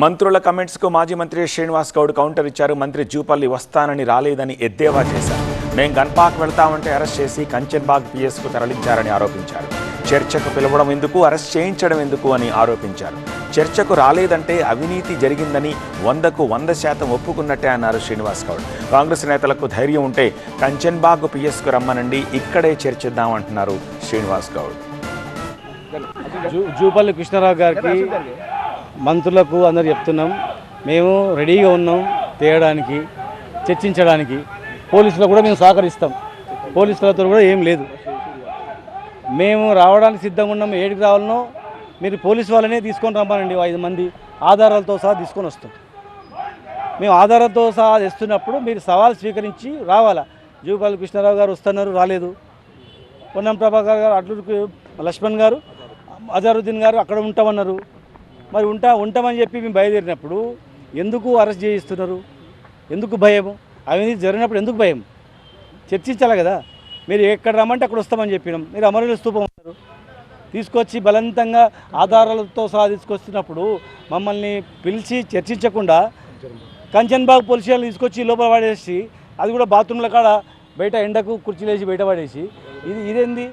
మంత్రుల కమెంట్స్కు మాజీ మంత్రి శ్రీనివాస్ గౌడ్ కౌంటర్ ఇచ్చారు. మంత్రి జూపల్లి వస్తానని రాలేదని ఎద్దేవా చేశారు. మేం గన్పాక్ వెళ్తామంటే అరెస్ట్ చేసి కంచన్బాగ్ పిఎస్కు తరలించారని ఆరోపించారు. చర్చకు పిలవడం ఎందుకు, అరెస్ట్ చేయించడం ఎందుకు అని ఆరోపించారు. చర్చకు రాలేదంటే అవినీతి జరిగిందని 100కు 100% ఒప్పుకున్నట్టే అన్నారు శ్రీనివాస్ గౌడ్. కాంగ్రెస్ నేతలకు ధైర్యం ఉంటే కంచన్బాగ్ పిఎస్కు రమ్మనండి, ఇక్కడే చర్చిద్దామంటున్నారు శ్రీనివాస్ గౌడ్. జూపల్లి కృష్ణారావు గారికి మంత్రులకు అందరు చెప్తున్నాం, మేము రెడీగా ఉన్నాం తేయడానికి, చర్చించడానికి. పోలీసులకు కూడా మేము సహకరిస్తాం. పోలీసులతో కూడా ఏం లేదు, మేము రావడానికి సిద్ధంగా ఉన్నాం. ఏడికి రావాలనో మీరు పోలీసు వాళ్ళనే తీసుకొని రమ్మనండి, 5 మంది ఆధారాలతో సహా తీసుకొని వస్తాం. మేము ఆధారాలతో సహా తెస్తున్నప్పుడు మీరు సవాల్ స్వీకరించి రావాలా. జూపల్లి కృష్ణారావు గారు వస్తున్నారు, రాలేదు. పొన్నం ప్రభాకర్ గారు, అట్లూరికి లక్ష్మణ్ గారు, అజరుద్దీన్ గారు అక్కడ ఉంటామన్నారు. మరి ఉంటామని చెప్పి మేము బయలుదేరినప్పుడు ఎందుకు అరెస్ట్ చేయిస్తున్నారు? ఎందుకు భయం? అవినీతి జరిగినప్పుడు ఎందుకు భయం? చర్చించాలి కదా. మీరు ఎక్కడ రమ్మంటే అక్కడ వస్తామని చెప్పినాం. మీరు అమరుల స్తూపం ఉన్నారు తీసుకొచ్చి బలవంతంగా ఆధారాలతో సహా తీసుకొస్తున్నప్పుడు మమ్మల్ని పిలిచి చర్చించకుండా కంచన్బాగ్ పోలీస్ స్టేషన్ తీసుకొచ్చి లోపల పడేసి, అది కూడా బాత్రూంల కాడ బయట ఎండకు కుర్చీలేసి బయట పడేసి, ఇదేంది?